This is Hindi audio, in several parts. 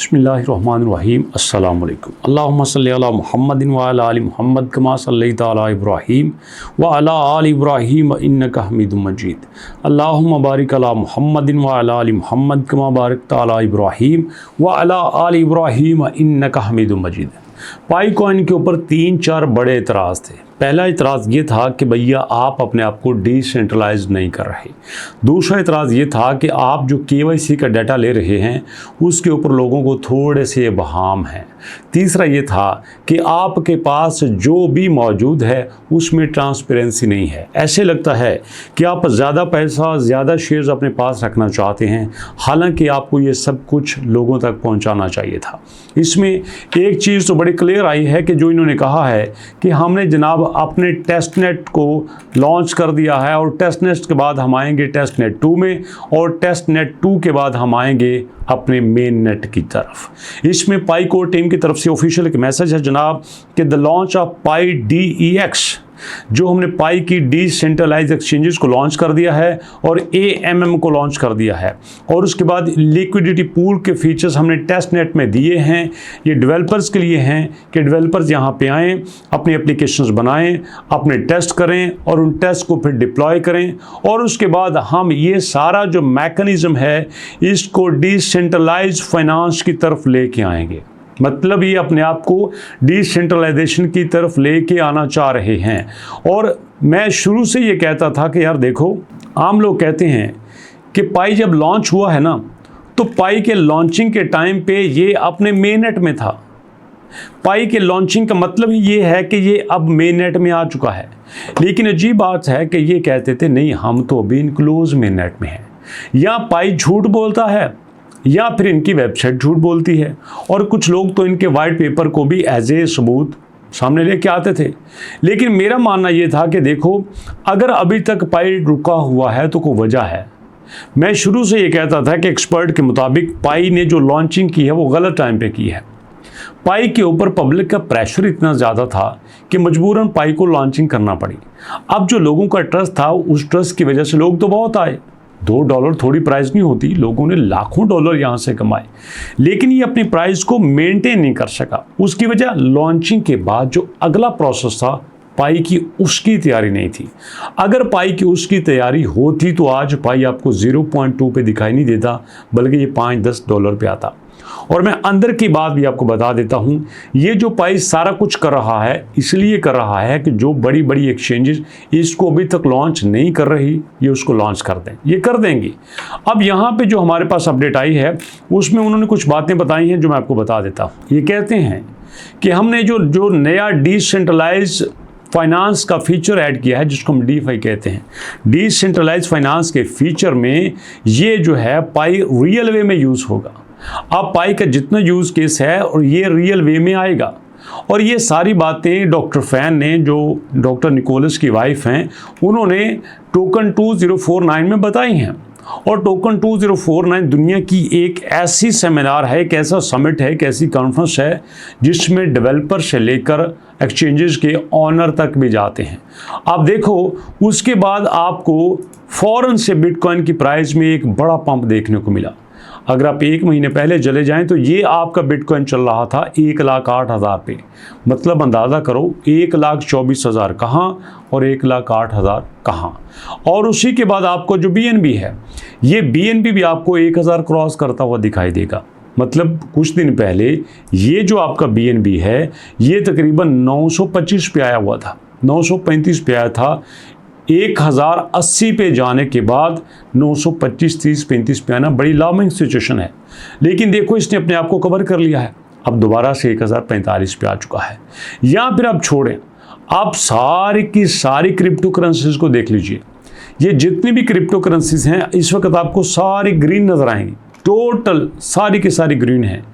बिस्मिल्लाहिर्रहमानिर्रहीम अस्सलाम वालेकुम। अल्लाहुम्मा सल्लि अला मुहम्मदिन व अला आलि मुहम्मद कमा सल्लैता अला इब्राहीम व अला आलि इब्राहीम इन्नका हमीदुम मजीद। अल्लाहुम्मा बारिक अला मुहम्मदिन व अला आलि मुहम्मद कमा बारकता अला इब्राहीम व अला आलि इब्राहीम इन्नका हमीदुम मजीद। पाई कॉइन के ऊपर 3-4 बड़े एतराज़ थे। पहला एतराज़ ये था कि भैया आप अपने आप को डिसेंट्रलाइज नहीं कर रहे। दूसरा एतराज़ ये था कि आप जो KYC का डाटा ले रहे हैं उसके ऊपर लोगों को थोड़े से बहाम हैं। तीसरा ये था कि आपके पास जो भी मौजूद है उसमें ट्रांसपेरेंसी नहीं है। ऐसे लगता है कि आप ज़्यादा पैसा, ज़्यादा शेयर्स अपने पास रखना चाहते हैं, हालांकि आपको ये सब कुछ लोगों तक पहुंचाना चाहिए था। इसमें एक चीज़ तो बड़ी क्लियर आई है कि जो इन्होंने कहा है कि हमने जनाब अपने टेस्टनेट को लॉन्च कर दिया है और टेस्टनेट के बाद हम आएंगे टेस्टनेट 2 में और टेस्टनेट 2 के बाद हम आएंगे अपने मेन नेट की तरफ। इसमें पाई कोर टीम की तरफ से ऑफिशियल एक मैसेज है जनाब कि the launch of pi DEX, जो हमने पाई की डिसेंट्रलाइज एक्सचेंजेस को लॉन्च कर दिया है और AMM को लॉन्च कर दिया है और उसके बाद लिक्विडिटी पूल के फीचर्स हमने टेस्ट नेट में दिए हैं। ये डेवलपर्स के लिए हैं कि डेवलपर्स यहाँ पे आएँ, अपनी एप्लीकेशंस बनाएं, अपने टेस्ट करें और उन टेस्ट को फिर डिप्लॉय करें और उसके बाद हम ये सारा जो मैकेनिज़्म है इसको डिसेंट्रलाइज फाइनेंस की तरफ लेके आएंगे। मतलब ये अपने आप को डिसेंट्रलाइजेशन की तरफ लेके आना चाह रहे हैं। और मैं शुरू से ये कहता था कि यार देखो, आम लोग कहते हैं कि पाई जब लॉन्च हुआ है ना तो पाई के लॉन्चिंग के टाइम पे ये अपने मेन नेट में था। पाई के लॉन्चिंग का मतलब ही ये है कि ये अब मेन नेट में आ चुका है। लेकिन अजीब बात है कि ये कहते थे नहीं, हम तो अभी इनक्लोज मेन नेट में हैं। या पाई झूठ बोलता है या फिर इनकी वेबसाइट झूठ बोलती है। और कुछ लोग तो इनके वाइट पेपर को भी एज ए सबूत सामने लेके आते थे। लेकिन मेरा मानना ये था कि देखो, अगर अभी तक पाई रुका हुआ है तो कोई वजह है। मैं शुरू से ये कहता था कि एक्सपर्ट के मुताबिक पाई ने जो लॉन्चिंग की है वो गलत टाइम पे की है। पाई के ऊपर पब्लिक का प्रेशर इतना ज़्यादा था कि मजबूरन पाई को लॉन्चिंग करना पड़ी। अब जो लोगों का ट्रस्ट था, उस ट्रस्ट की वजह से लोग तो बहुत आए। $2 थोड़ी प्राइस नहीं होती, लोगों ने लाखों डॉलर यहाँ से कमाए। लेकिन ये अपनी प्राइस को मेंटेन नहीं कर सका। उसकी वजह लॉन्चिंग के बाद जो अगला प्रोसेस था पाई की, उसकी तैयारी नहीं थी। अगर पाई की उसकी तैयारी होती तो आज पाई आपको 0.2 पे दिखाई नहीं देता, बल्कि ये $5-10 पे आता। और मैं अंदर की बात भी आपको बता देता हूँ, ये जो पाई सारा कुछ कर रहा है इसलिए कर रहा है कि जो बड़ी बड़ी एक्सचेंजेस इसको अभी तक लॉन्च नहीं कर रही, ये उसको लॉन्च कर दें, ये कर देंगी। अब यहाँ पे जो हमारे पास अपडेट आई है उसमें उन्होंने कुछ बातें बताई हैं जो मैं आपको बता देता हूँ। ये कहते हैं कि हमने जो नया डिसेंट्रलाइज फाइनेंस का फीचर ऐड किया है, जिसको हम DeFi कहते हैं। डिसेंट्रलाइज फाइनेंस के फीचर में ये जो है पाई रियल वे में यूज़ होगा। अब पाई का जितना यूज़ केस है और ये रियल वे में आएगा। और ये सारी बातें डॉक्टर फैन ने, जो डॉक्टर निकोलस की वाइफ हैं, उन्होंने टोकन 2049 में बताई हैं। और टोकन 2049 दुनिया की एक ऐसी सेमिनार है, एक ऐसा समिट है, एक ऐसी कॉन्फ्रेंस है जिसमें डेवलपर से लेकर एक्सचेंजेस के ऑनर तक भी जाते हैं। आप देखो, उसके बाद आपको फ़ौरन से बिटकॉइन की प्राइस में एक बड़ा पंप देखने को मिला। अगर आप 1 महीने पहले चले जाएं तो ये आपका बिटकॉइन चल रहा था 1,08,000 पे। मतलब अंदाज़ा करो, 1,24,000 कहाँ और 1,08,000 कहाँ। और उसी के बाद आपको जो BNB है, ये BNB भी आपको 1,000 क्रॉस करता हुआ दिखाई देगा। मतलब कुछ दिन पहले ये जो आपका BNB है ये तकरीबन 925 पे आया हुआ था, 935 पे आया था। 1,080 पे जाने के बाद 925, 30, 35 पे आना बड़ी अलार्मिंग सिचुएशन है। लेकिन देखो, इसने अपने आप को कवर कर लिया है, अब दोबारा से 1,045 पे आ चुका है। या फिर आप छोड़ें, आप सारी की सारी क्रिप्टो करेंसीज को देख लीजिए। ये जितनी भी क्रिप्टो करेंसीज हैं इस वक्त आपको सारी ग्रीन नज़र आएंगी, टोटल सारी की सारी ग्रीन है।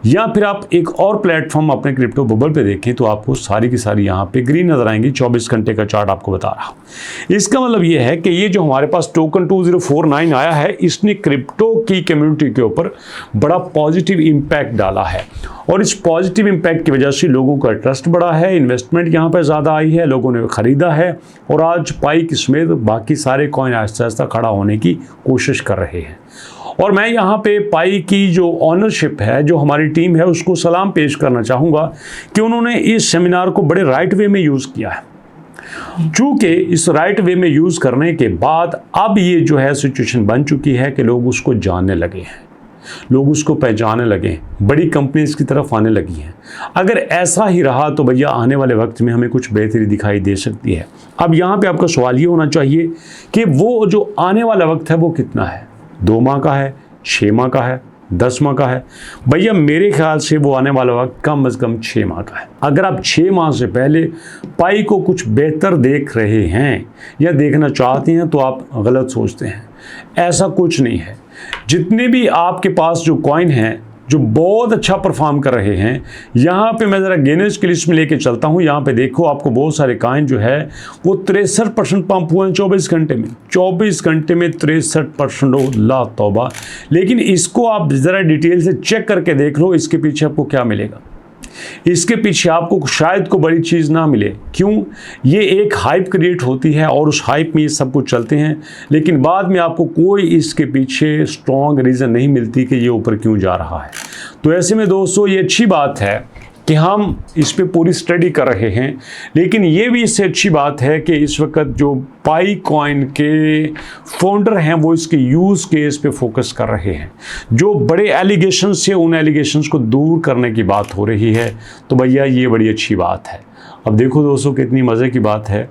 या फिर आप एक और प्लेटफॉर्म अपने क्रिप्टो बबल पे देखें तो आपको सारी की सारी यहाँ पे ग्रीन नज़र आएंगी। 24 घंटे का चार्ट आपको बता रहा हूँ। इसका मतलब ये है कि ये जो हमारे पास टोकन 2049 आया है, इसने क्रिप्टो की कम्युनिटी के ऊपर बड़ा पॉजिटिव इम्पैक्ट डाला है। और इस पॉजिटिव इम्पैक्ट की वजह से लोगों का ट्रस्ट बढ़ा है, इन्वेस्टमेंट यहाँ पर ज़्यादा आई है, लोगों ने ख़रीदा है और आज पाई की समेत बाकी सारे कॉइन आहिस्ता आहिस्ता खड़ा होने की कोशिश कर रहे हैं। और मैं यहाँ पे पाई की जो ऑनरशिप है, जो हमारी टीम है, उसको सलाम पेश करना चाहूँगा कि उन्होंने इस सेमिनार को बड़े राइट वे में यूज़ किया है। चूँकि इस राइट वे में यूज़ करने के बाद अब ये जो है सिचुएशन बन चुकी है कि लोग उसको जानने लगे हैं, लोग उसको पहचानने लगे हैं, बड़ी कंपनीज की तरफ आने लगी हैं। अगर ऐसा ही रहा तो भैया आने वाले वक्त में हमें कुछ बेहतरी दिखाई दे सकती है। अब यहाँ पे आपका सवाल ये होना चाहिए कि वो जो आने वाला वक्त है वो कितना है, 2 माह का है, 6 माह का है, 10 माह का है? भैया मेरे ख्याल से वो आने वाला वक्त कम से कम 6 माह का है। अगर आप 6 माह से पहले पाई को कुछ बेहतर देख रहे हैं या देखना चाहते हैं तो आप गलत सोचते हैं। ऐसा कुछ नहीं है। जितने भी आपके पास जो कॉइन हैं जो बहुत अच्छा परफॉर्म कर रहे हैं, यहाँ पे मैं ज़रा गेनर्स की लिस्ट में लेके चलता हूँ। यहाँ पे देखो आपको बहुत सारे कॉइन जो है वो 63% पंप हुए हैं 24 घंटे में। 24 घंटे में 63%, ला तौबा। लेकिन इसको आप ज़रा डिटेल से चेक करके देख लो, इसके पीछे आपको क्या मिलेगा। इसके पीछे आपको शायद को बड़ी चीज़ ना मिले। क्यों? ये एक हाइप क्रिएट होती है और उस हाइप में ये सब कुछ चलते हैं, लेकिन बाद में आपको कोई इसके पीछे स्ट्रॉन्ग रीज़न नहीं मिलती कि ये ऊपर क्यों जा रहा है। तो ऐसे में दोस्तों ये अच्छी बात है कि हम इस पे पूरी स्टडी कर रहे हैं, लेकिन ये भी इससे अच्छी बात है कि इस वक्त जो पाई कॉइन के फाउंडर हैं वो इसके यूज़ केस पे फोकस कर रहे हैं। जो बड़े एलिगेशन से उन एलिगेशंस को दूर करने की बात हो रही है, तो भैया ये बड़ी अच्छी बात है। अब देखो दोस्तों कितनी मज़े की बात है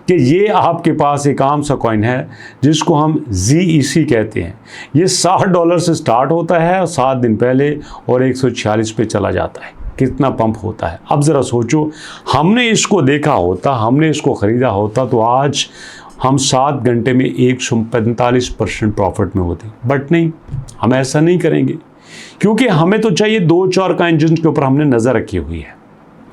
कि ये आपके पास एक आम सा कॉइन है जिसको हम ZEC कहते हैं। ये $60 से स्टार्ट होता है और 7 दिन पहले और 146 पे चला जाता है। कितना पंप होता है। अब ज़रा सोचो, हमने इसको देखा होता, हमने इसको ख़रीदा होता तो आज हम 7 घंटे में 145% प्रॉफिट में होते। बट नहीं, हम ऐसा नहीं करेंगे क्योंकि हमें तो चाहिए 2-4 कॉइन जिनके ऊपर हमने नज़र रखी हुई है।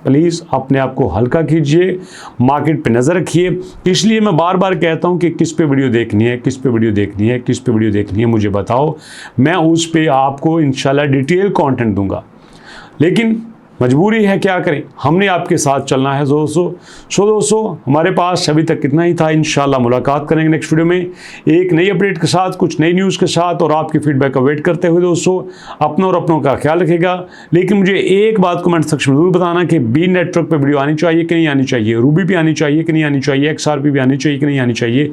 प्लीज़ अपने आप को हल्का कीजिए, मार्केट पे नज़र रखिए। इसलिए मैं बार बार कहता हूँ कि किस पे वीडियो देखनी है, किस पे वीडियो देखनी है, किस पे वीडियो देखनी है, मुझे बताओ। मैं उस पे आपको इंशाल्लाह डिटेल कंटेंट दूंगा। लेकिन मजबूरी है, क्या करें, हमने आपके साथ चलना है दोस्तों। सो दोस्तों हमारे पास अभी तक कितना ही था। इंशाल्लाह मुलाकात करेंगे नेक्स्ट वीडियो में एक नई अपडेट के साथ, कुछ नई न्यूज़ के साथ, और आपके फीडबैक का वेट करते हुए दोस्तों अपनों और अपनों का ख्याल रखिएगा। लेकिन मुझे एक बात कमेंट सेक्शन में जरूर बताना कि बी नेटवर्क पर वीडियो आनी चाहिए कि नहीं आनी चाहिए, रूबी पे आनी चाहिए कि नहीं आनी चाहिए, XRP पे आनी चाहिए कि नहीं आनी चाहिए,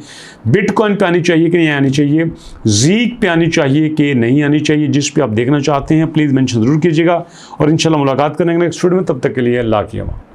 बिटकॉइन पे आनी चाहिए कि नहीं आनी चाहिए, ज़ीक पे आनी चाहिए कि नहीं आनी चाहिए। जिस पे आप देखना चाहते हैं प्लीज़ मेंशन जरूर कीजिएगा और इंशाल्लाह मुलाकात करेंगे नेक्स्ट वीडियो में। तब तक के लिए अल्लाह की अमान।